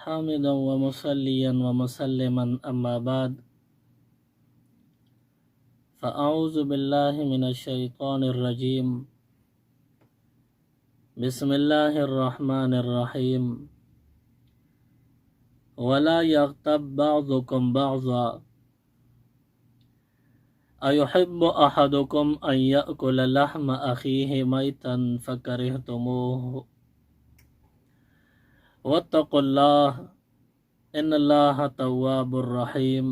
حامدا ومصليا ومسلما أما بعد فأعوذ بالله من الشيطان الرجيم بسم الله الرحمن الرحيم ولا يغتب بعضكم بعضا أيحب أحدكم أن يأكل لحم أخيه ميتا فكرهتموه واتقوا الله إن الله تواب الرحيم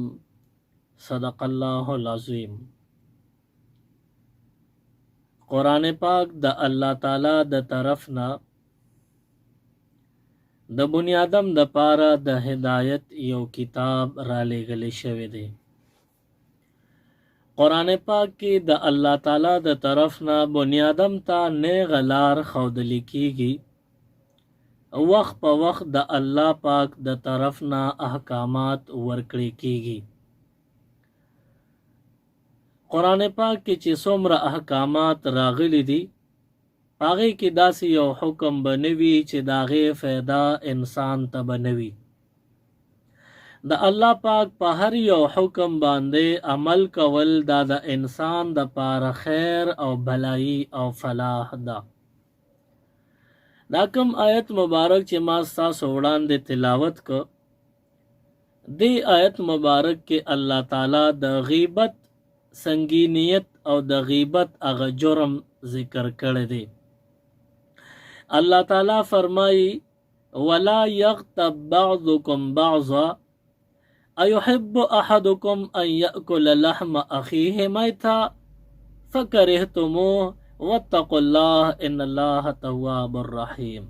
صدق الله العظيم. قرآن پاک د الله تعالی د طرفنا د بنی آدم د پاره د هدایت یو کتاب را لېږل شوی دی. قرآن پاک کې د الله تعالی د طرفنا بنی آدم ته نیغ لار ښودل کیږي. وخت په وخت د الله پاک د طرفنا احکامات ورکړي کیږي. قرآن پاک کې چې څومره احکامات راغلي دي هغې کې داسې یو حکم به نه وي چې د هغې فایده انسان ته به نه وي. د الله پاک په هر یو حکم باندې عمل کول دا د انسان د پاره خیر او بھلایي او فلاح ده. دا کوم آیت مبارک چې ما ستاسو وړاندې تلاوت کو دې آیت مبارک کې الله تعالی د غیبت سنگینیت او د غیبت هغه جرم ذکر کړی دی. الله تعالی فرمایي ولا یغتب بعضکم بعضا ایحب احدکم ان یأکل لحم اخیه میتا فکرهتموه واتقوا الله ان الله تواب الرحیم.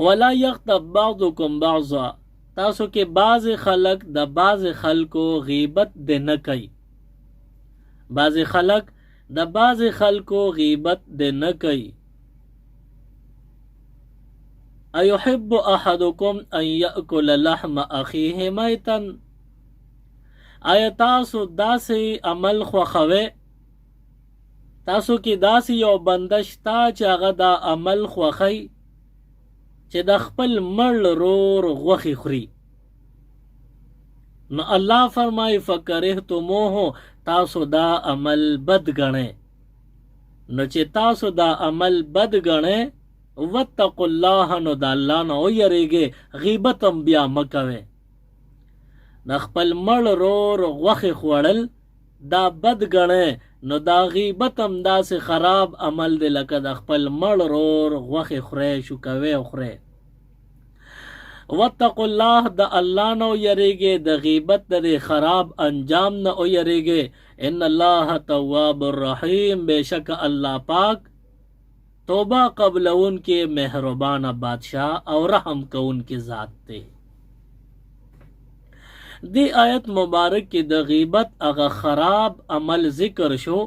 ولا یغتب بعضکم بعضا تاسو کې بعض خلق د بعض خلکو غیبت د نه کوي. بعض خلق د بعض خلکو غیبت د نه کوي. ایحب احدکم ان یأکل لحم اخیه میتا آیا تاسو داسې عمل خوښوئ؟ تاسو کې داسې یو بنده شته چې هغه دا عمل خوښوي چې د خپل مړ رور غوښې خوري؟ نو الله فرمایي فکرهتموه تاسو دا عمل بد ګڼئ. نو چې تاسو دا عمل بد ګڼئ واتقوا الله نو د الله نه ویریږئ، غیبت هم بیا مه کوئ. د خپل مړ رور غوښې خوړل دا بد ګڼئ نو دا غیبت هم داسې خراب عمل دی لکه د خپل مړ رور غوښې خورئ شوکوئ او خورئ. واتقوا الله د الله نه ویریږئ، د غیبت د خراب انجام نه ویریږئ. ان الله تواب الرحیم بېشک الله پاک توبه قبلون کې مهربان بادشاہ او رحم کون کې ذات دی. دی آیت مبارک کې د غیبت هغه خراب عمل ذکر شو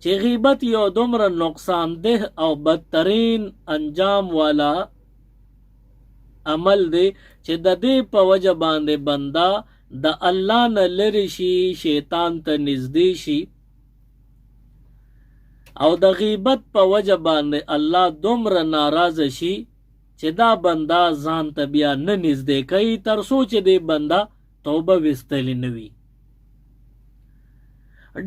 چې غیبت یو دومره نقصان ده او بدترین انجام والا عمل دی چې د دې په وجه باندې بنده د الله نه لرې شي، شیطان ته نږدې شي او د غیبت په وجه باندې الله دومره ناراضه شي چې دا بنده ځان ته بیا نه نږدې کوي تر څو چې دی بنده توبه ویستلی نه وي.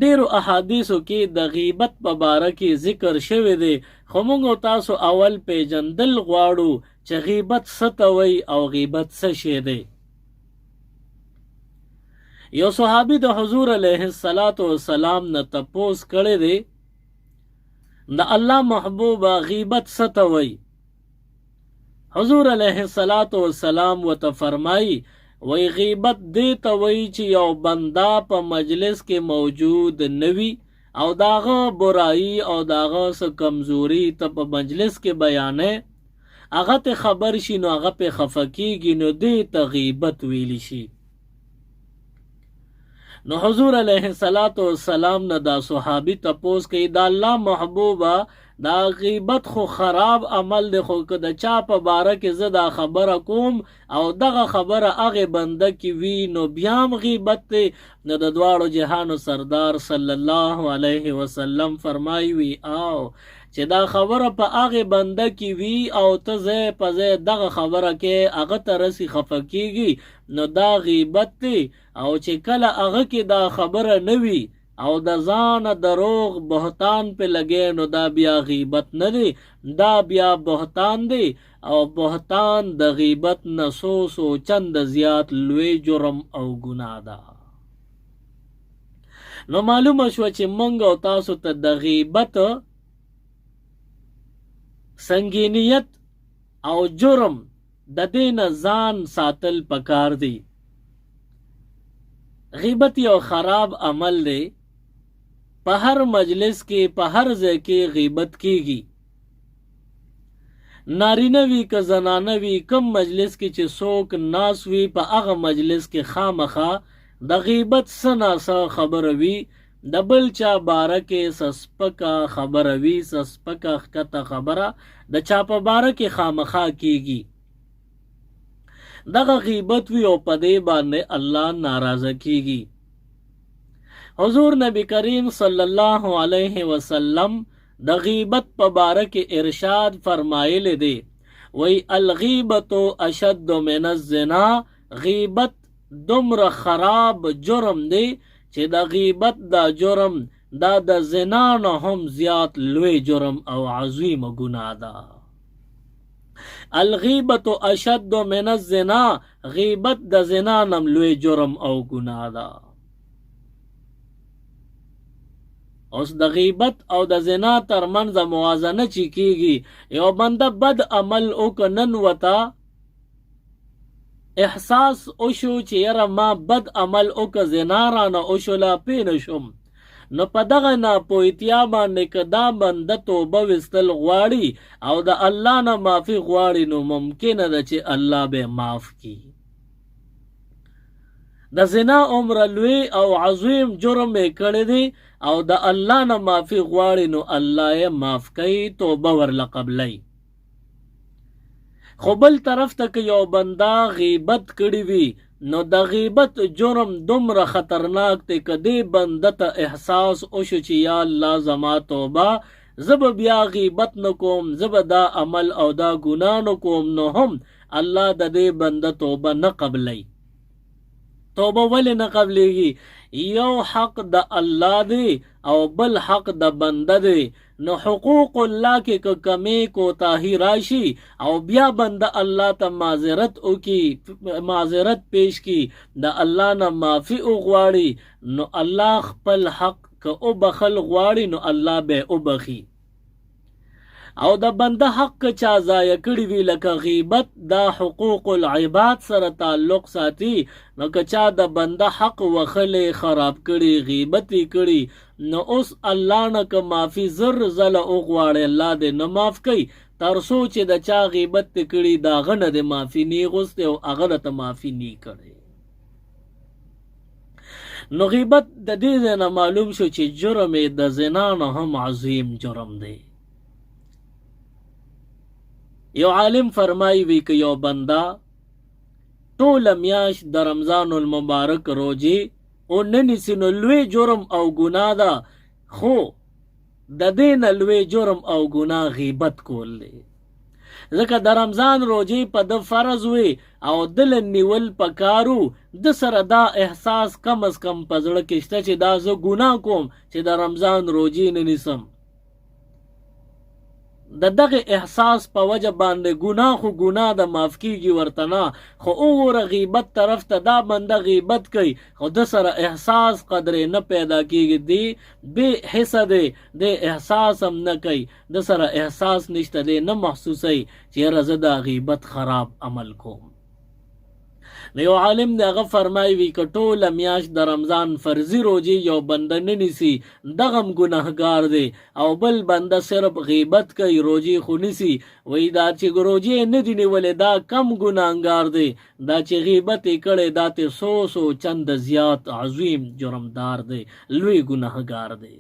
ډیرو احادیثو کې د غیبت په باره کې ذکر شوی دی، خو موږ تاسو اول پیژندل غواړو چې غیبت څه ته وایي او غیبت څه شی دی. یو صحابي د حضور علیه السلام نه تپوس کړی دی د الله محبوبه غیبت څه ته وایي؟ حضور علیه السلام ورته فرمایي وی غیبت دی ته وایي چې یو بنده په مجلس کې موجود نوي او داغه برایی او داغه څه کمزوري ته په مجلس کې بیانې، هغه ته خبر شي نو هغه په خفه کېږي، نو دی ته غیبت ویلی شي. نو حضور علیه السلام نه دا صحابي تپوس کوي دا الله محبوبه دا غیبت خو خراب عمل دی، خو که د چا په باره کې زه دا خبره کوم او دغه خبره هغې بنده کې وي نو بیا هم غیبت دی. نو د دواړو جهانو سردار صلی الله علیه وسلم فرمایي وي او چې دا خبره په هغه بنده کې وي او ته ځای په ځای دغه خبره کې هغه ته رسي خفه کېږي نو دا غیبت دی او چې کله هغه کې دا خبره نه وي او د ځان دروغ بهتان په لګې نو دا بیا غیبت نه دی دا بیا بهتان دی او بهتان د غیبت نه سو چند زیات لوی جرم او ګناه ده نو معلومه شو چې منګ او تاسو ته د غیبت سنگینیت او جرم د دین ځان ساتل پکار دی غیبت یو خراب عمل دی په هر مجلس کې په هر ځای کې غیبت کیږي نارینه وی که زنانه وی کم مجلس کې چې څوک ناس وی په هغه مجلس کې خامخا د غیبت سنا خبره وی د بل چا باره کې سسپکه خبره وی سسپکه ښکته خبره د چا په باره کې خامخا کیږي دغه غیبت وی او په دې باندې الله ناراضه کیږي حضور نبی کریم صلی الله علیه وسلم د غیبت په باره کې ارشاد فرمایلی دی وی الغیبت اشد من الزنا غیبت دومره خراب جرم دی چې د غیبت دا جرم دا د زنا نه هم زیات لوی جرم او عظیم ګناه ده الغیبت اشد من الزنا غیبت د زنا نم لوی جرم او ګناه ده اوس د غیبت او د زنا ترمنځ موازنه چې کیږي یو بنده بد عمل وکنن وتا احساس اوشو چې یاره ما بد عمل وک زنا رانه اوشولا پینشم نو په دغه ناپوهتیا باندې که دا بنده توبه وستل غواړي او د الله نه معافي غواړي نو ممکنه ده چې الله به معاف کړي د زنا عمر لوی او عظیم جرم یې کړی دی او د الله نه معافي غواړي نو الله یې معاف کوي توبه ورله قبلوي خو بل طرف ته که یو بنده غیبت کړی وي نو د غیبت جرم دومره خطرناک دی که دې بنده ته احساس وشو چې یا الله زما توبه زه به بیا غیبت نه کوم زه به دا عمل او دا ګناه نه کوم نو هم الله د دې بنده توبه نه قبلوي توبه ولې نه قبلېږي یو حق د الله دی او بل حق د بنده دی نو حقوق الله کې که کمی کوتاهی راشي او بیا بنده الله ته معذرت پیش کی د الله نه معافي وغواړي نو الله خپل حق که او بخل غواړي نو الله به او بخي او د بنده حق چا ضایع کړی وی لکه غیبت دا حقوق العباد سره تعلق ساتي نو که چا د بنده حق وخلې خراب کړي غیبت کړي نو اوس الله نه که معافي زر زله وغواړي الله دې نه معاف کوي تر څو چې د چا غیبت کړي دا غنه د معافي نه غوسته او هغه ته معافي نه کړي نو غیبت د دې نه معلوم شو چې جرم د زنا نه هم عظیم جرم دی یو عالم فرمایي وی که یو بنده ټول میاش د رمضان المبارک روزي او ننیسي نو لوی جرم او ګناه ده خو د دې نه لوی جرم او ګناه غیبت کول دی ځکه د رمضان روزي په د فرض وي او دل نیول پکارو د سره دا احساس کم از کم په زړه کې شته چې دا زه ګناه کوم چې د رمضان روزي نه نیسم د دغه احساس په وجه باندې ګناه خو ګناه د معاف کیږي ورته نه خو وګوره غیبت طرف ته دا بنده غیبت کوي خو د سره احساس قدرې نه پیدا کیږي دی بې حسه دی د احساس هم نه کوي د سره احساس نشته دی نه محسوسوي چې زه دا غیبت خراب عمل کوم نو یو عالم دی هغه فرمایي وي که ټوله میاشت د رمضان فرضي روزي یو بنده نه نیسي دغه هم ګناهګار دی او بل بنده صرف غیبت کوي روزي خو نیسي وایي دا چې روزي نه دي نیولې دا کم ګناهګار دی دا چې غیبت یې کړی دا ته سو چند زیات عظیم جرمدار دی لوی ګناهګار دی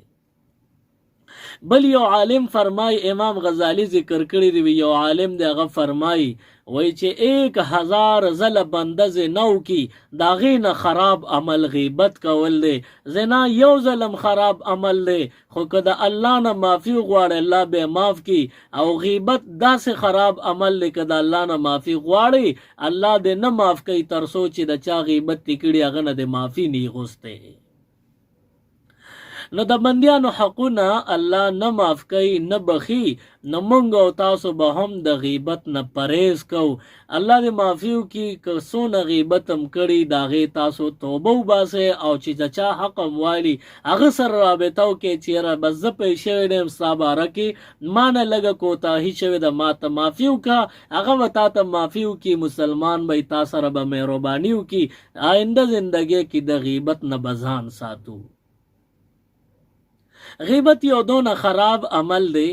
بل یو عالم فرمای، امام غزالی ذکر کړی دی، یو عالم دی هغه فرمای وای چې 1000 زله بنده زنا وکي د هغې نه خراب عمل غیبت کول دی. زنا یو ظلم خراب عمل دی، خو که د الله نه معافي غواړي الله به معاف کی. او غیبت داسې خراب عمل دی که د الله نه معافي غواړي الله دې نه معاف کوي تر څو چې د چا غیبت دې کړي هغه نه د معافي نه غوښتي. نو د بندیانو حقونه الله نه معاف کوي نه بخي. نو مونږ او تاسو به هم د غیبت نه پرهیز کو. الله دې معافي وکړي که څونه غیبت هم کړي د هغې تاسو توبه وباسئ او چې د چا حق هم والي هغه سره رابطه وکړئ چې یاره بس زه پې شوی یم ستا باره کې ما نه لږه کوتاهي شوې ده ما ته معافي وکړه هغه به تا ته معافي وکړي مسلمان به تا سره به مهرباني وکړي. آینده زندګۍ کې د غیبت نه به ځان ساتو. غیبت یو دونه خراب عمل دی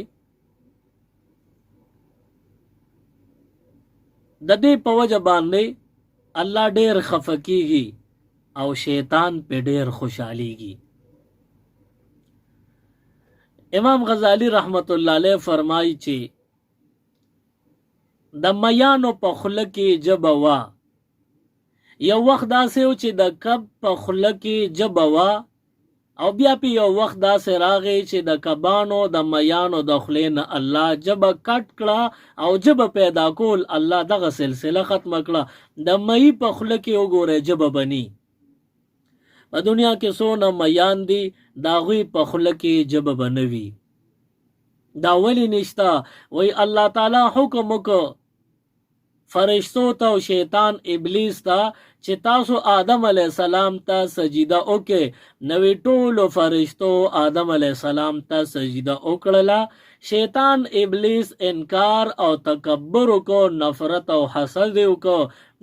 د دې په وجه باندې الله ډیر خفه کیږي او شیطان په ډیر خوشحاليږي. امام غزالی رحمت الله علیه فرمایي چې د میانو په خوله کې جبه وا. یو وخت داسې و چې د کب په خوله کې جبه وا او بیا په یو وخت داسې راغی چې د کبانو د میانو د خولې نه الله جبه کټ کړه او جبه پیدا کول الله دغه سلسله ختم کړه. د مئی په خوله کې وګوره جبه بني. په دنیا کې څونه میان دي د هغوی په خوله کې جبه بنوي. دا ولې نشته؟ وی الله تعالی حکم وکړ فرشتو ته او شیطان ابلیس ته چې تاسو آدم علیه السلام ته سجده وکړئ. نوې ټولو فرشتو آدم علیه السلام ته سجده وکړله. شیطان ابلیس انکار او تکبر وکړو نفرت او حسد وکړو.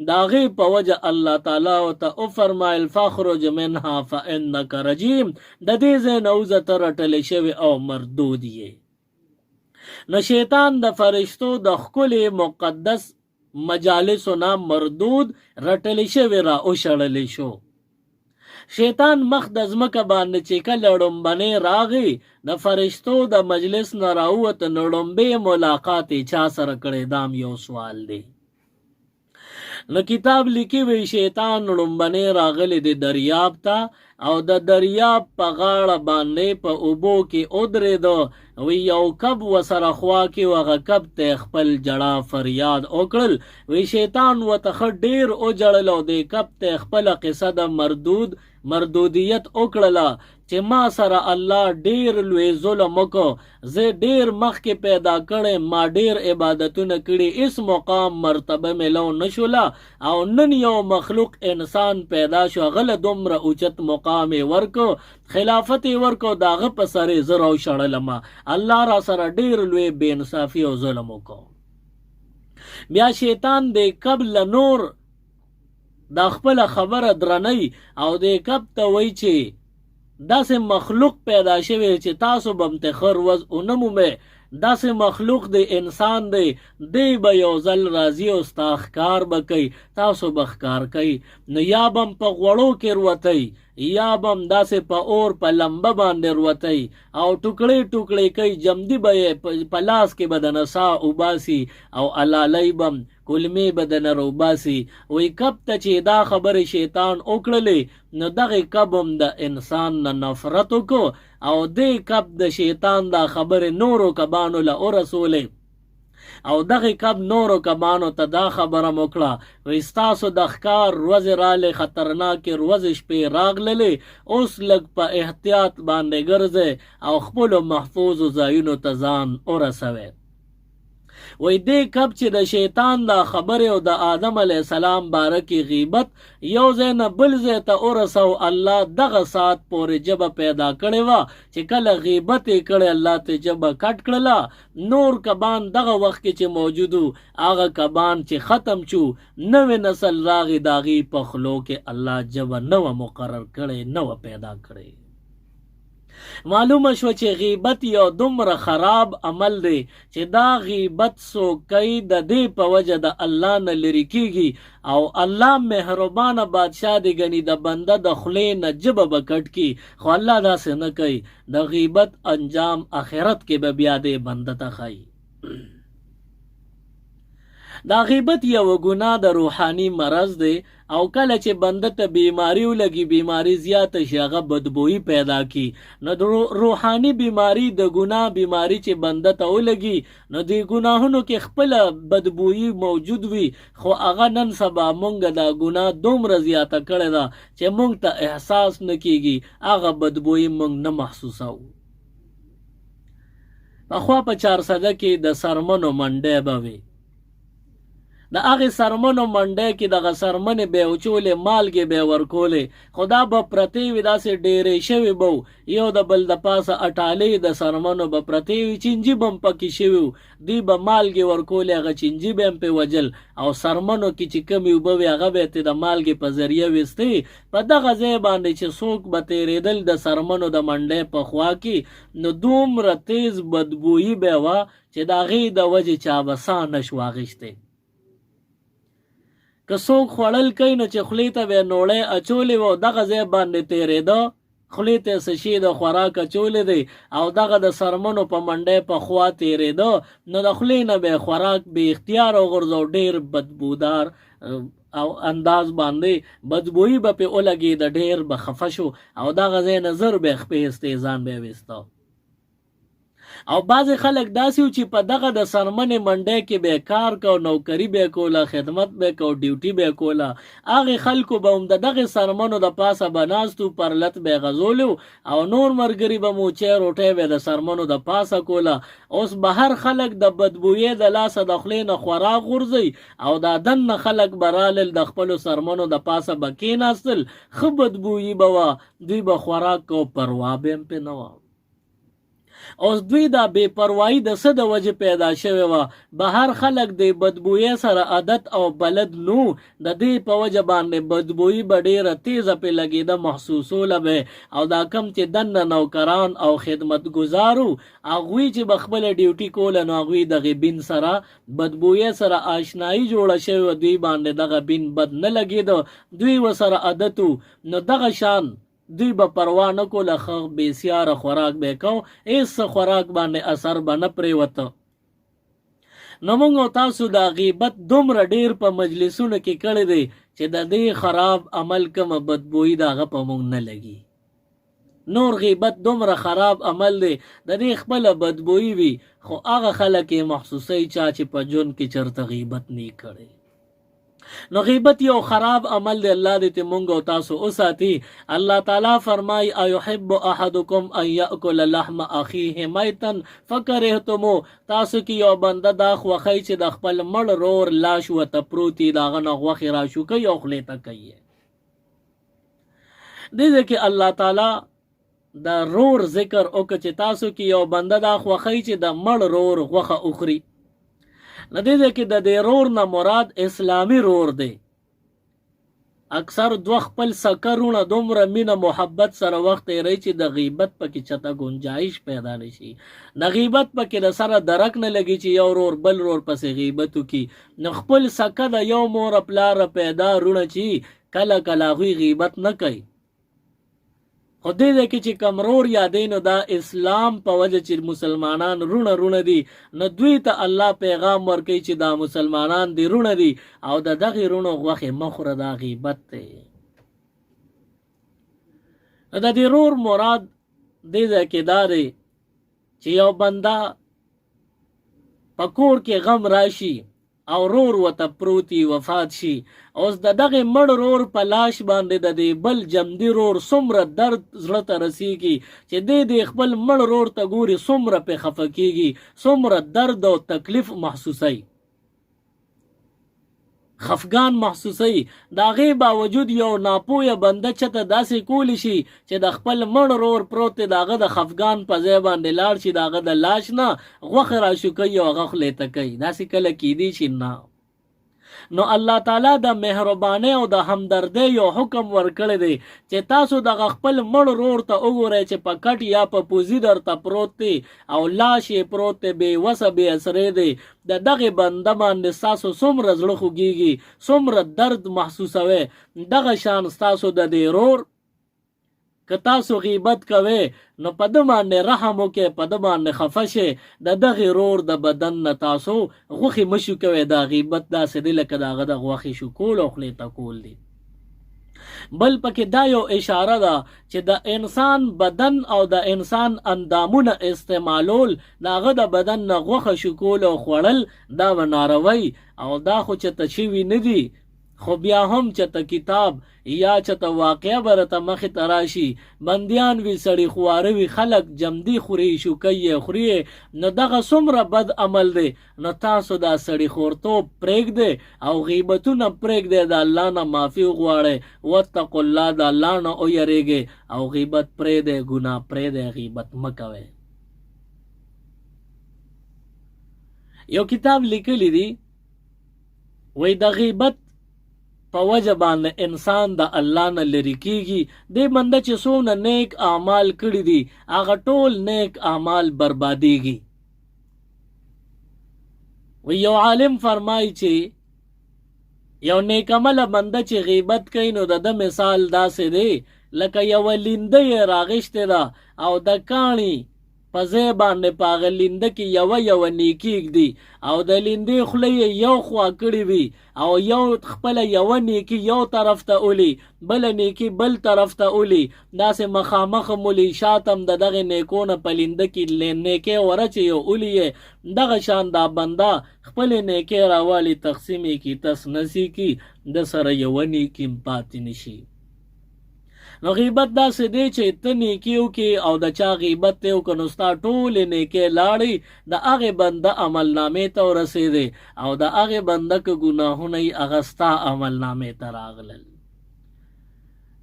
د هغې په وجه الله تعالی ورته وفرمایل فاخرج منها فانک رجیم. د دې ځای نه وځه ته رټلی شوې او مردود یې. نو شیطان د فرشتو د ښکلې مقدس مجالسو نه مردود رټلی شوی را وشړلی شو. شیطان مخ د ځمکه باندې چې کله ړومبنۍ راغی د فرشتو د مجلس نه راووته نو ړومبې ملاقات یې چا سره کړی دام یو سوال دی. نو کتاب لیکي وی شیطان ړومبنۍ راغلی د دریاب ته او د دریاب په غاړه باندې په اوبو کې ودرېده. وی یو کب وسره خوا کې وغه کب ته خپل جړه فریاد وکړل. وی شیطان ورته ښه ډېر وجړل او د کب ته خپله قصه د مردودیت وکړله چې ما سره الله ډیر لوی ظلم وکړ. زه ډیر مخکې پیدا کړی ما ډیر عبادتونه کړي اس مقام مرتبه ملو نشوله او نن یو مخلوق انسان پیدا شو غله دومره اوچت مقام ورکو خلافت ورکو داغه په سره زه راوشړلم. الله را سره ډیر لوی بے انصافي او ظلم وکړ. بیا شیطان د قبل نور دا خپل خبره درنی او د کب ته وای چې داسې مخلوق پیدا شوی چې تاسو به متخر وز اونمومه. داسې مخلوق دی انسان دی دی به یو ځل راځي او ستا ښکار به کوي تاسو به ښکار کوي. نو یا به په غوړو کې روتی یا به هم داسې په اور په لمبه باندې روتی او ټوکړې ټوکړې کوي جمدي به یې په لاس کې به د نسا وباسي او الالی به کلمې به د نه روباسي. وی کب ته چې دا خبرې شیطان وکړلې نو دغې کب هم د انسان نه نفرت وکړو او دې کب د شیطان دا خبرې نورو کبانو له ورسولې او دغه کب نورو کبانو ته دا خبره وکړه وی ستاسو د ښکار ورځې راغلې خطرناکې ورځې شپې راغللې اوس لږ په احتیاط باندې ګرځئ او خپلو محفوظو ځایونو ته ځان ورسوئ. وی دې کب چې د شیطان دا خبره او د آدم علیه السلام باره کې غیبت یو ځای نه بل ځای ته ورسو الله دغه ساعت پورې جبه پیدا کړې وه چې کله غیبت یې کړی الله ته جبه کټ کړله. نور کبان دغه وخت کې چې موجودو هغه کبان چې ختم شو نوې نسل راغی د هغې په خولو کې الله جبه نه وه مقرر کړی نه وه پیدا کړی. معلومه شو چې غیبت یو دومره خراب عمل دی چې دا غیبت څوک کوي د دې په وجه د الله نه لرې کیږي او الله مهربانه بادشاه دی ګني د بنده د خولې نه ژبه به کټ کی خو الله داسې نه کوي د غیبت انجام آخرت کې به بیا دی بنده ته ښایي دا غیبت یو ګناه د روحاني مرض دی او کله چې بنده ته بیماری ولګي بیماری زیاته شي هغه بدبویي پیدا کی نو د روحاني بیماری د ګناه بیماری چې بنده ته ولګي نو د ګناهونو کې خپل بدبویي موجود وي خو هغه نن سبا مونږ دا ګناه دومره زیاته کړې ده چې مونږ ته احساس نه کیږي هغه بدبویي مونږ نه محسوسو پخوا په 400 کې د سرمنو منډې به وي د هغې سرمنو منډی کې دغه سرمنې به وچولې مالګې به ورکولې خو دا به پرتې وي داسې ډېرې شوي به یو د بل د پاسه اټالۍ د سرمنو به پرتې وي چینجي به هم پکې شوي وو دوی به مالګې ورکولې هغه چینجي به هم پې وجل او سرمنو کې چې کمې اوبه وي هغه به یې د مالګې په ذریعه ویستې په دغه ځای باندې چې څوک به تېرېدل د سرمنو د منډۍ په خوا کې نو دومره تیز بدبویي به وه چې د هغې د وجې چا به ساه نه شو اخیستی که څوک خوړل کوي نو چې خولې ته به یې نوړی اچولې وه دغه ځای باندې تېرېده خولې ته یې څه شي د خوراک اچولی دی او دغه د سرمنو په منډۍ په خوا تېرېده نو د خولې نه به یې خوراک بې اختیاره وغورځو ډېر بدبودار او انداز باندې بدبویي به پې ولګېده ډېر به خفه شو او دغه ځای نه زر به یې خپې ایستې ځان به یې ویسته او بعضې خلک داسې و چې په دغه د سرمنې منډۍ کې به کار کو نوکري به کوله خدمت به کو ډیوټي به کوله هغې خلکو به هم د دغې سرمنو د پاسه به ناست و پرلت به یې غځولو او نور ملګري به مو چای روټۍ به د سرمنو د پاسه کوله اوس به هر خلک د بدبویۍ د لاسه د خولې نه خوراک غورځوي او دا دننه خلک به رالل د خپلو سرمنو د پاسه به کېناستل ښه بدبویي به وه دوی به خوراک کو پروا به هم پې نه وه اوس دوی دا بې پروایي د څه د وجې پیدا شوې وه بهر خلک د بدبویۍ سره عادت او بلد نو د دې په وجه باندې بدبویي به ډېره تیزه پې لګېده محسوسوله به او دا کم چې دننه نوکران او خدمتګزار وو هغوی چې به خپله ډیوټي کوله نو هغوی دغې بین سره بدبویۍ سره آشنایي جوړه شوې وه دوی باندې دغه بین بد نه لګېده دوی ورسره عادت وو نو دغه شان دوی به پروا نه کوله ښه بېسیاره خوراک به یې کو هېڅ څه خوراک باندې اثر به نه پرېوته نو موږ او تاسو دا غیبت دومره ډېر په مجلسونو کې کړی دی چې د دې خراب عمل کومه بدبویي د هغه په موږ نه لګي نور غیبت دومره خراب عمل دی د دې خپله بدبویي وي خو هغه خلک یې محسوسوي چا چې په ژوند کې چېرته غیبت نه کړی نو غیبت یو خراب عمل دی الله دې ته مونږ او تاسو وساتي الله تعالی فرمای ایحب احدکم ان یاکل لحم اخیه میتا فکرهتمو تاسو کې یو بنده دا خوښی چې د خپل مړ رور لاش ورته پروتي د هغه نه غوښې راشوکوي او خولې ته کوي دې کې الله تعالی د رور ذکر وکړه چې تاسو کې یو بنده دا خوښی چې د مړ رور غوښه وخوري نه دې کې د دې رور نه مراد اسلامي رور دی اکثر دوه خپل سکرونه دومره مینه محبت سره وخت تېروي چې د غیبت پکې چته گنجایش پیدا نشي د غیبت پکې د سره درک نه لګي چې یو رور بل رور پسې غیبت وکړي نو خپل سکه د یو مور پلار پیدا رونه چې کله کله هغوی غیبت نه کوي خو دې کې چې کمرور یادې نو دا اسلام په وجه چې مسلمانان رونه دي نو دوی ته الله پیغام ورکوي چې دا مسلمانان دي رونه دي او د دغې رونو غوښې مه خوره دا غیبت دی د دې رور مراد دې ځای کې دا دی چې یو بنده په کور کې غم راشي او رور ورته پروتي وفات شي اوس د دغې مړ رور په لاش باندې د دې بل جمدي رور څومره درد زړه ته رسیږي چې دې خپل مړ رور ته ګوري څومره پې خفه کېږي څومره درد او تکلیف محسوسوي خفګان محسوسوي د هغې باوجود یو ناپویه بنده چته داسې کولی شي چې د خپل مړ رور پروت دی د هغه د خفګان په ځای باندې لاړ شي د هغه د لاش نه غوښې راشوکوي او هغه خولې ته کوي داسې کله کیدی شي نه نو الله تعالی د مهرباني او د همدردۍ یو حکم ورکړی دی چې تاسو د خپل مړ رور ته وګورئ چې په کټ یا په پوزي درته پروت دی او لاش یې پروت دی بې وسه بې اسرې دی د دغه بنده باندې ستاسو څومره زړه خوږیږي څومره درد محسوسوئ دغه شان ستاسو د دې رور که تاسو غیبت کوئ نو په ده باندې رحم وکئ په ده باندې خفه شئ د دغې رور د بدن نه تاسو غوښې مه شو کوئ دا غیبت داسې دی لکه د هغه د غوښې شو کول او خولې ته کول دي بل پکې دا یو اشاره ده چې د انسان بدن او د انسان اندامونه استعمالول د هغه د بدن نه غوښه شو کول او خوړل دا به ناروی او دا خو چې ته شوي نه دي خو بیا هم چې ته کتاب یا چې ته واقعه برته مخې ته راشي بندیان وي سړي خواره وي خلک جمدي خوري شوکۍ یې خوري نو دغه څومره بد عمل دی نو تاسو دا سړي خورتوب پرېږدئ او غیبتونه پرېږدئ د الله نه معافي وغواړئ واتقوا الله د الله نه ویریږئ او غیبت پرېږدئ ګناه پرېږدئ غیبت مه کوئ یو کتاب لیکلی دی وای د غیبت په وجه باندې انسان د الله نه لرې کیږي دې بنده چې څونه نیک اعمال کړي دي هغه ټول نیک اعمال بربادیږي وی یو عالم فرمایي چې یو نیک عمله بنده چې غیبت کوي نو د مثال داسې دی لکه یو لینده یې راغشته ده او د کاڼي په ځای باندې په هغه لینده کې یو نیکي ږدي او د لیندې خوله یې یو خوا کړې وي او یو خپله یوه نیکي یو طرف ته اولي بله نیکي بل طرف ته اولي داسې مخامخ مولی شاتم د دغې نیکو نه په لینده کې نیکۍ ورچې یو اولي یې دغه شان دا بنده خپلې نیکۍ راوالي تقسیم یې کي تس نسی کی د سره یوه نیکي پاتې نشي نو غیبت داسې دی چې ته نیکي وکړې او د چا غیبت دی وکړه نو ستا ټولې نیکۍ لاړې د هغې بنده عملنامې ته ورسېدې او د هغې بنده که ګناهونه یې هغه ستا عملنامې ته راغلل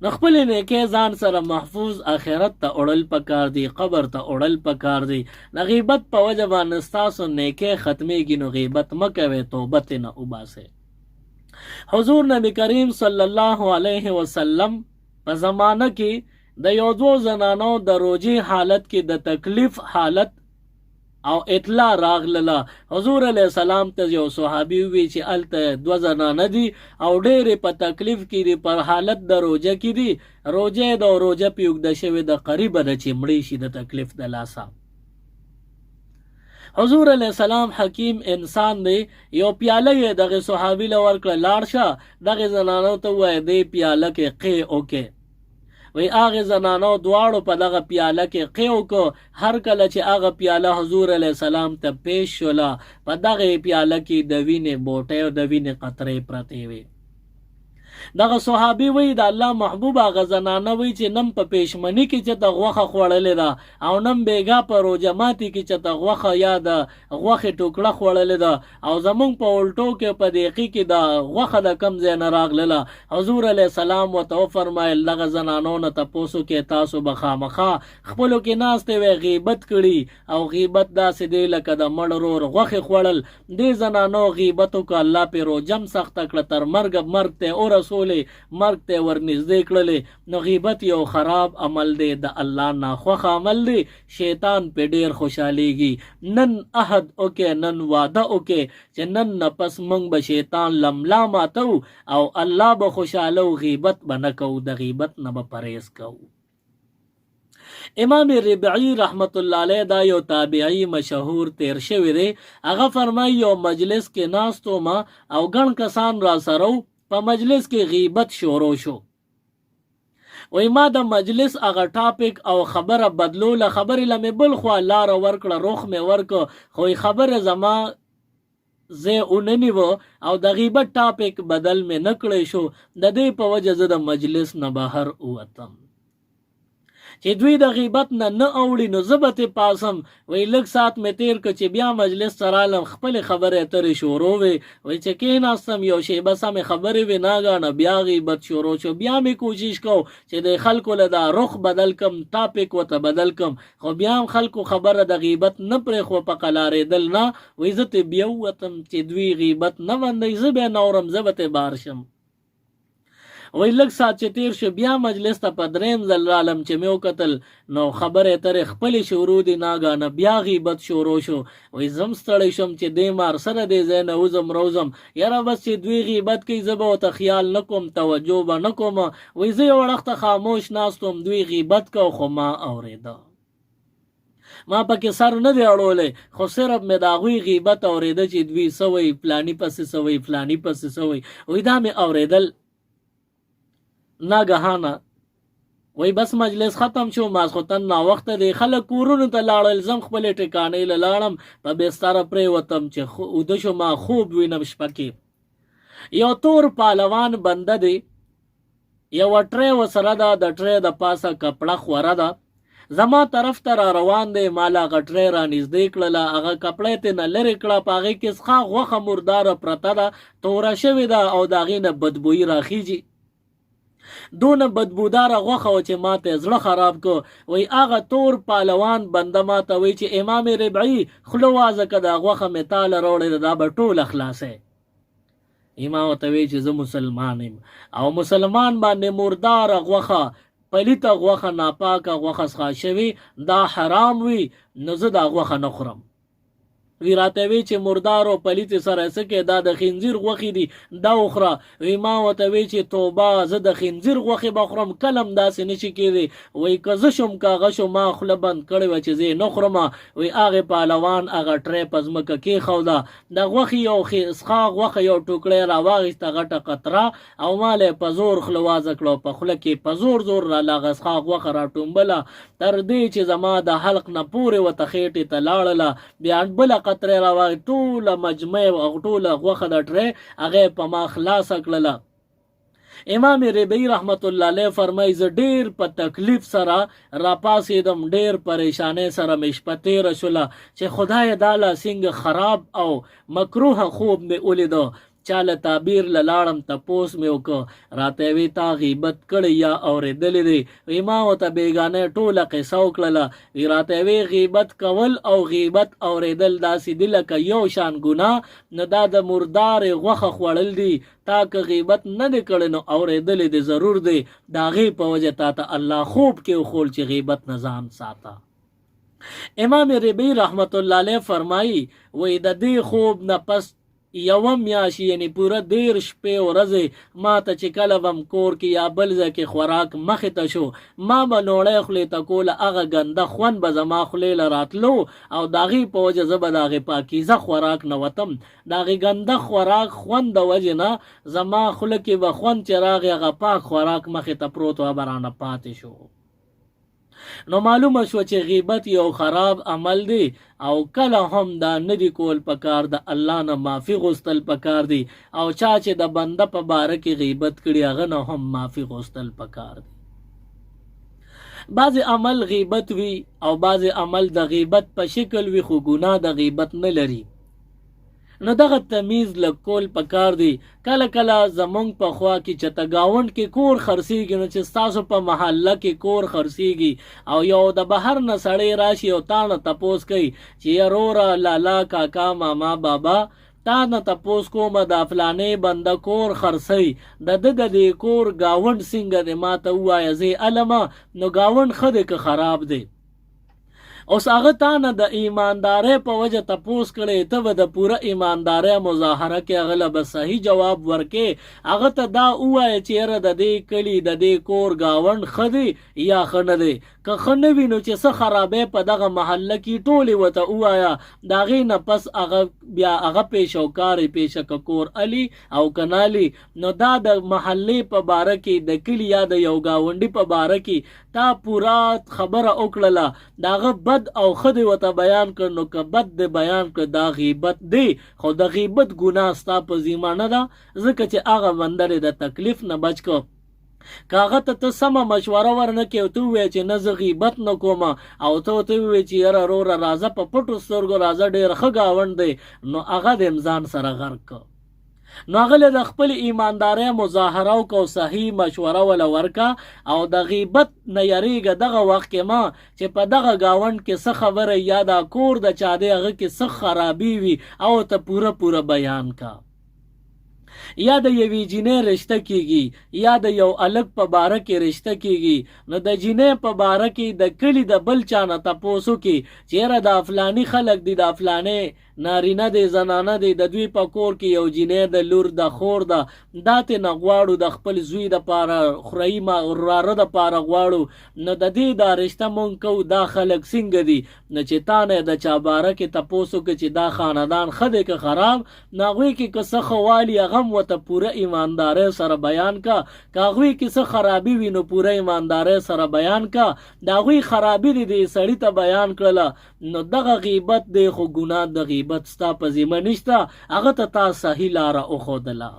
نو خپلې نیکۍ ځان سره محفوظ آخرت ته وړل پکار دي قبر ته وړل پکار دي د غیبت په وجه باندې ستاسو نیکۍ ختمېږي نو غیبت مه کوئ توبه ترې نه وباسئ حضور نبی کریم صلی الله علیه وسلم په زمانه کې د یو دو زنانو د روجې حالت کې د تکلیف حالت او اطلاع راغله حضور علیه السلام ته یو صحابي وی چې الته دو زنانه دي او ډېرې په تکلیف کې دي پر حالت د روجه کې دي روجه د روجه په اوږده شوې د قریبه ده چې مړې شي د تکلیف د لاسه حضور علیه السلام حکیم انسان دی یو پیاله یې دغه صحابي له ورکړه لاړ شه دغه زنانو ته ووایه دې پیاله کې قی وکې وی هغې زنانو دواړو په دغه پیاله کې قی وکړو هر کله چې هغه پیاله حضور علیه السلام ته پیش شوله په دغه پیاله کې د وینې بوټۍ او د وینې قطرې پرتې وې دغه صحابي وی د الله محبوب هغه زنانه وی چې نم په پېشمني کې چې ته غوښه خوړلې ده او نم بیګا په روژه ماتي کې چې ته غوښه یا د غوښې ټوکړه خوړلې ده او زمونږ په الټو کې په دقیقې کې د غوښه د کم ځای نه راغلله حضور علیه السلام ورته وفرمایل دغه زنانو نه تپوسو کې تاسو به خامخا خپلو کې ناستې وی غیبت کړي او غیبت داسې دی لکه د مړ رور غوښې خوړل دې زنانو غیبت وکړه الله پې روجم سخته کړه تر مرګ ته ورسولې مرګ ته ورنږدې کړلې نو غیبت یو خراب عمل دی د الله ناخوښ عمل دی شیطان پې ډېر خوشحالیږي نن عهد وکې نن واده وکې چې نن نه پس موږ به شیطان لملا ماتو او الله به خوشحاله غیبت به نه کوو د غیبت نه به پرهیز کوو امام ربعی رحمت الله علیه دا یو تابعی مشهور تیر شوی دی هغه فرمایي یو مجلس کې ناستو ما او ګڼ کسان را سره په مجلس کې غیبت شروع شو وای ما د مجلس هغه ټاپک او خبره بدلوله خبرې له مې بل خوا لاره ورکړه روخ مې ورکړه خو خبره زما زه اوننیو او د غیبت ټاپک بدل مې نکړې شو د دې په وجه زه د مجلس نه بهر ووتم چې دوی د غیبت نه اوړي نو زه به ترې پاسم. وایي لږ ساعت مې تېر کړ چې بیا مجلس ته رالم، خپلې خبرې اترې شروع وې. وایي چې کېناستم یو شیبه سمې خبرې وې، ناګانه بیا غیبت شروع شو. بیا مې کوشش کو چې د خلکو له دا رخ بدل کم، ټاپک ورته بدل کم، خو بیا هم خلکو خبره د غیبت نه پرېښوه په قلارېدل نه. وایي زه ترې بیا ووتم چې دوی غیبت نه بندوي، زه بیا نه اورم، زه به ترې بار شم. وایي لږ ساعت چې تېر شو بیا مجلس ته په درېیم ځل رالم چې مې وکتل نو خبرې اترې خپلې شروع دي، ناګانه بیا غیبت شروع شو. وایي زه هم ستړی شوم چې دې مار سره دې ځای نه وځم روځم، یاره بس چې دوی غیبت کوي زه به ورته خیال نه کوم، توجه به نه کوم. وایي زه یو وړخته خاموش ناست وم، دوی غیبت کو خو ما اورېده، ما پکې سر نه دی اړولی، خو صرف مې د هغوی غیبت اورېده چې دوی څه وایي، فلاني پسې څه وایي، فلاني پسې څه وایي. وایي دا مې اورېدل. ناګهانه وایي بس مجلس ختم شو، ماسخوتن ناوخته دی، خلک کورونو ته لاړل، زم خپلې ټکانې له لاړم، په بستره پرېوتم چې اوده شوم، خوب وینم شپه کې. یو تور پالوان بنده دی، یوه ټرې ورسره ده، د ټرې د پاسه کپړه خوره ده، زما طرف ته را روان دی، مال هغه ټرې را نږدې کړله، هغه کپړه یې ترېنه لرې کړه، په هغې کې څخه غوښه مرداره پرته ده، توره شوې ده او د هغې نه بدبویي راخیږي. دونه بدبوداره غوښه وه چې ما ته زړه خراب کو. وایي هغه تور پالوان بنده ما ته وایي چې امام ربعي خوله وازه که دا غوښه مې تاله راوړې ده دا به ټوله خلاصی. ما ورته وایي چې زه مسلمان یم او مسلمان باندې مرداره غوښه، پلیته غوښه، ناپاکه غوښه څښا شوي دا حرام وي، نو زه دا غوښه نه خورم. وی راته وی چې مردار او پلیت سره سکه دا د خنزیر غوخي دي دا اخرى. وی ما وته وی چې توبه زه د خنزیر غوخي بخورم، کلم داسې نشي کېدی. وی که شم کاغه شو ما خله بند کړی و چې زه نه خورم. وی هغه پهلوان هغه ټری پزمکه کې خودا د غوخي یو خسخه غوخه یو ټوکړی راواغسته غټه قطره او مال په زور خلواز کړو، په خله کې په زور زور را لغسخه غوخه را ټومبله تر دې چې زما د حلق نه پورې وته خېټې ته لاړله. بیا بل قطره راوغ ټوله مجمع او ټوله غوخه د ټری هغه په ما خلاص کړله. امام ربیعی رحمت الله علیه فرمایي زه ډیر په تکلیف سره را پاسېدم، ډیر پریشانې سره مې شپه تېره شوله چې خدای داله څنګه خراب او مکروه خوب مې ولیدو. چاله تعبیر لاړم تپوس مې وکړ، راته وی تا غیبت کړی یا اورېدلې دی؟ وی ما ورته بیګانه ټوله قصه وکړله. وی راته وی غیبت کول او غیبت اورېدل داسې دي لکه یو شان ګناه، نه دا د مردار غوښه خوړل دي. تا که غیبت نه دی کړی نو اورېدلې دی ضرور دی، د هغې په وجه تا ته الله خوب کې وښول چې غیبت نه ځان ساته. امام ربیعی رحمت الله علیه فرمایي وی د دې خوب نه پس یوه میاشت یعنی پوره 13 شپې ورځې ما ته چې کله بم کور کې یا بل ځای کې خوراک مخې ته شو، ما به نوړی خولې ته کوله، هغه ګنده خوند به زما خولې له راتلو او د هغې په وجه زه به د هغې پاکیزه خوراک نه وتم. د هغې ګنده خوراک خوند د وجې نه زما خوله کې به خوند چې راغی هغه پاک خوراک مخې ته پروت و به رانه پاتې شو. نو معلومه شو چې غیبت یو خراب عمل دی او کله هم دا ندی کول پکار، د الله نه معافي غوښتل پکار دی او چا چې د بنده په باره کې غیبت کړي هغه نه هم معافي غوښتل پکار دی. بعض عمل غیبت وی او بعض عمل د غیبت په شکل وی خو ګناه د غیبت نه لري، نو دغه تمیز لکول پکار دی. کله کله زمونږ په خوا کې چې ته گاوند کې کور خرڅیږي نو چې ستاسو په محله کې کور خرڅیږي او یو د بهر نه سړی راشي او تا نه تپوس کوي چې یروره لالا کاکا ماما بابا تا نه تپوس کومه د فلانې بنده کور خرڅی د دې کور گاوند څنګه دی ما ته ووایه زه علمه نو گاوند ښه دی که خراب دی. اوس هغه تا نه د ایماندارۍ په وجه تپوس کړی، ته به د پوره ایماندارۍ مظاهره کې هغه له به صحیح جواب ورکې، هغه ته دا ووایه چې یاره د دې کلي د دې کور گاوند ښه دی یا ښه نه دی. که ښه نه وي نو چې څه خرابۍ په دغه محله کې ټولې ورته ووایه، د هغې نه پس هغه بیا هغه پیشوکارې پیشه که کور علي او کنالي نو دا د محلې په باره کې د کلي یا د یو ګاونډي په باره کې تا پورا خبره وکړله، د هغه بد او ښه دی ورته بیان کړ. نو که بد دی بیان کړ دا غیبت دی، خو د غیبت ګناه ستا په ذمه نه ده، ځکه چې هغه بنده د تکلیف نه بچ کړ کاغه ته سمه مشوره ورنکې او ته ووایې چې نه زه غیبت نه کوم او ته ووایې چې یاره وروره راځه په پټو سترګو راځه ډېر ښه ګاونډ دی، نو هغه د ځان سره غرق که. نو هغه د خپل ایماندارۍ مظاهره وکړه او صحیح مشوره وله ورکه او د غیبت نه یریږه دغه وخت کې ما چې په دغه ګاونډ کې څه خبره یا دا کور د چا دی هغه کې څه خرابي وي او ته پوره بیان کا. یا د یوې جینۍ رشته کیږي یا د یو الګ په باره کې رشته کیږي، نو د جینۍ په باره کې د کلی د بل چا نه تپوس وکړي چې یاره دا فلاني خلک دي، دا فلانې نارینه دی زنانه دی، د دوی په کور کې یو جینۍ د لور د خور ده، دا ترې نه غواړو د خپل زوی دپاره خورهي وراره دپاره غواړو، نو د دې دا رشته مونږ کوو، دا خلک څنګه دي؟ نو چې تا نه د چا باره کې تپوس وکړي چې دا خاندان ښه دی که خراب، نو هغوی کې که څه ښه والي هغه هم ورته پوره ایماندارۍ سره بیان کا، که هغوی کې څه خرابي وي نو پوره ایماندارۍ سره بیان کا. د هغوی خرابي دي دې سړي ته بیان کړله، نو دغه غیبت دی خو ګناه د غیبت ستا په ذمه نشته، هغه ته تا صحیح لاره وښودله.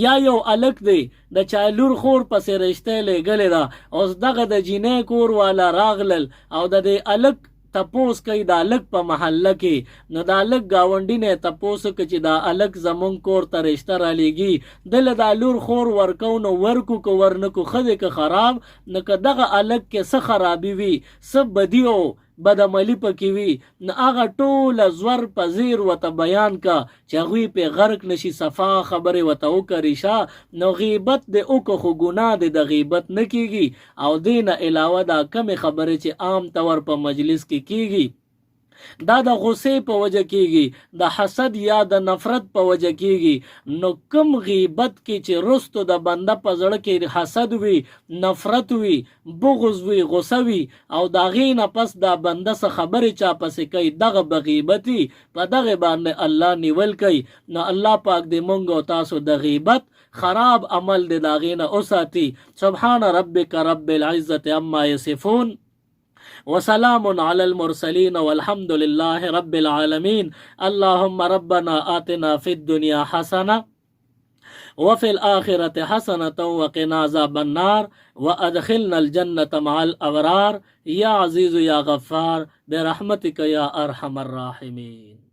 یا یو الک دی د چا لور خور پسې رشته لیږلې ده، اوس دغه د جینۍ کور والا راغلل او د دې الک تپوس کوي د الک په محله کې، نو د الک ګاونډي نه تپوس کوي چې دا الک زمونږ کور ته رشته رالیږي، دله دا لور خور ورکو نو ورکو که ورنکو ښه دی که خراب، نو که دغه الک کې څه خرابي وي څه بدي او بدعملي پکې وي، نو هغه ټوله زور په زیر ورته بیان کا چې هغوی پې غرق نشي، صفا خبرې ورته وکړه ریشه. نو غیبت د وکړه خو ګناه دی د غیبت نه کیږي، او دې نه علاوه دا کمې خبرې چې عام طور په مجلس کې کیږي دا د غصې په وجه کیږي، د حسد یا د نفرت په وجه کیږي. نو کم غیبت کې چې رستو د بنده په زړه کې حسد وي، نفرت وي، بغض وي، غصه وي، او د هغې نه پس دا بنده څه خبرې چا پسې کوي، دغه به غیبتي په دغه باندې الله نیول کوي. نو الله پاک دې مونږ او تاسو د غیبت خراب عمل دې د هغې نه وساتي. سبحان ربک رب العزة عما یصفون وسلام على المرسلين والحمد لله رب العالمين. اللهم ربنا آتنا في الدنيا حسنة وفي الآخرة حسنة وقنا عذاب النار وأدخلنا الجنة مع الأبرار يا عزيز يا غفار برحمتك يا أرحم الراحمين.